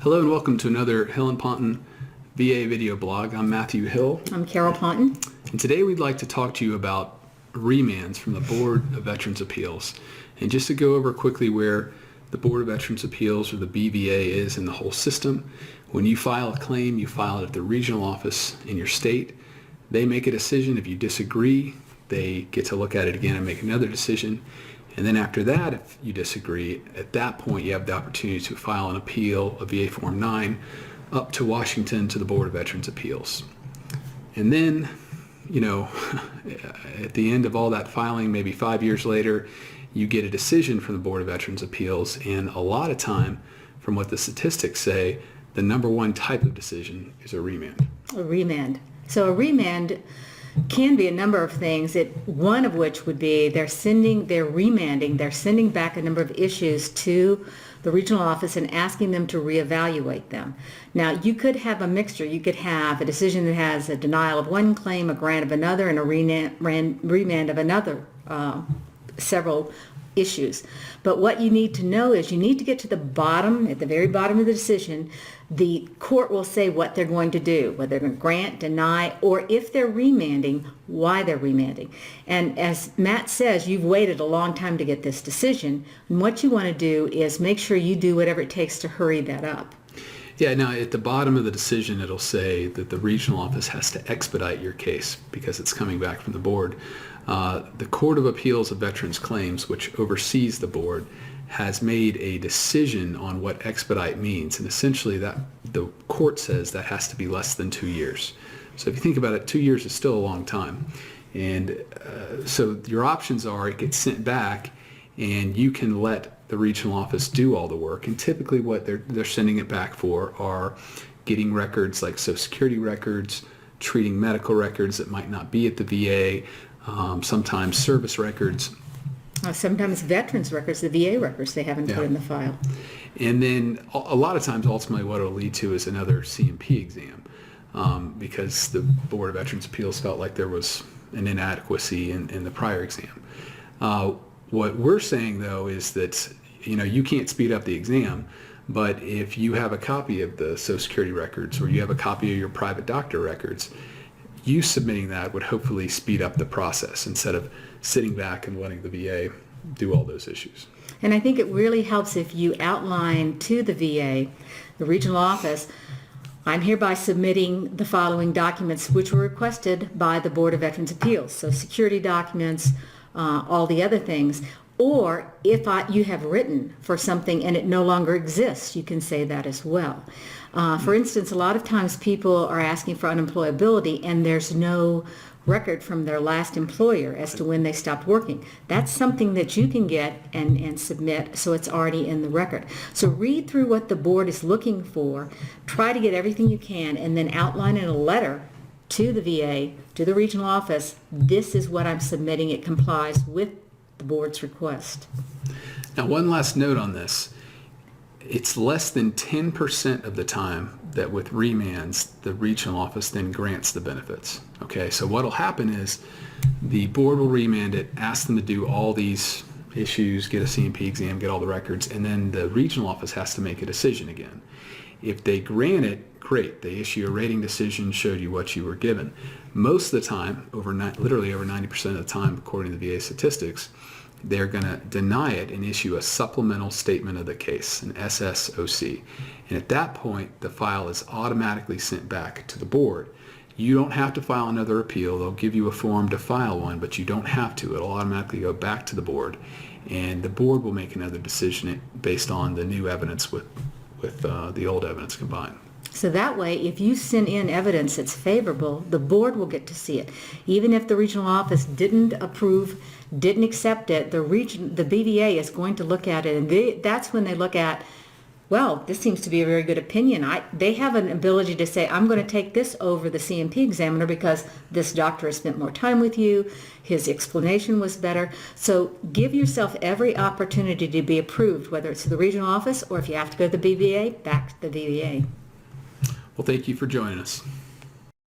Hello and welcome to another Hill and Ponton VA video blog. I'm Matthew Hill. I'm Carol Ponton. And today we'd like to talk to you about remands from the Board of Veterans Appeals. And just to go over quickly where the Board of Veterans Appeals or the BVA is in the whole system. When you file a claim, you file it at the regional office in your state. They make a decision. If you disagree, they get to look at it again and make another decision. And then after that, if you disagree, at that point you have the opportunity to file an appeal, a VA Form 9, up to Washington to the Board of Veterans Appeals. And then, at the end of all that filing, maybe 5 years later, you get a decision from the Board of Veterans Appeals. And a lot of time, from what the statistics say, the number one type of decision is a remand. A remand. So a remand can be a number of things, one of which would be they're sending back a number of issues to the regional office and asking them to reevaluate them. Now, you could have a mixture. You could have a decision that has a denial of one claim, a grant of another, and a remand of another, several issues. But what you need to know is you need to get to the bottom, at the very bottom of the decision. The court will say what they're going to do, whether they're going to grant, deny, or if they're remanding, why they're remanding. And as Matt says, you've waited a long time to get this decision. And what you want to do is make sure you do whatever it takes to hurry that up. Yeah, now at the bottom of the decision, it'll say that the regional office has to expedite your case because it's coming back from the board. The Court of Appeals of Veterans Claims, which oversees the board, has made a decision on what expedite means. And essentially that the court says that has to be less than 2 years. So if you think about it, 2 years is still a long time. And so your options are it gets sent back and you can let the regional office do all the work. And typically what they're sending it back for are getting records like Social Security records, treating medical records that might not be at the VA, sometimes service records. Sometimes veterans records, the VA records they haven't put in the file. And then a lot of times ultimately what it'll lead to is another C&P exam because the Board of Veterans Appeals felt like there was an inadequacy in the prior exam. What we're saying though is that you can't speed up the exam, but if you have a copy of the Social Security records or you have a copy of your private doctor records, you submitting that would hopefully speed up the process instead of sitting back and letting the VA do all those issues. And I think it really helps if you outline to the VA, the regional office, I'm hereby submitting the following documents which were requested by the Board of Veterans Appeals. So security documents, all the other things. Or if you have written for something and it no longer exists, you can say that as well. For instance, a lot of times people are asking for unemployability and there's no record from their last employer as to when they stopped working. That's something that you can get and submit so it's already in the record. So read through what the board is looking for, try to get everything you can, and then outline in a letter to the VA, to the regional office, this is what I'm submitting. It complies with the board's request. Now, one last note on this. It's less than 10% of the time that with remands, the regional office then grants the benefits. Okay, so what will happen is the board will remand it, ask them to do all these issues, get a C&P exam, get all the records, and then the regional office has to make a decision again. If they grant it, great. They issue a rating decision, showed you what you were given. Most of the time, literally over 90% of the time, according to the VA statistics, they're going to deny it and issue a supplemental statement of the case, an SSOC. And at that point, the file is automatically sent back to the board. You don't have to file another appeal. They'll give you a form to file one, but you don't have to. It'll automatically go back to the board. And the board will make another decision based on the new evidence with the old evidence combined. So that way, if you send in evidence that's favorable, the board will get to see it. Even if the regional office didn't approve, didn't accept it, the BVA is going to look at it, and that's when they look at, well, this seems to be a very good opinion. They have an ability to say, I'm going to take this over the C&P examiner because this doctor has spent more time with you, his explanation was better. So give yourself every opportunity to be approved, whether it's to the regional office or if you have to go to the BVA, back to the BVA. Well, thank you for joining us.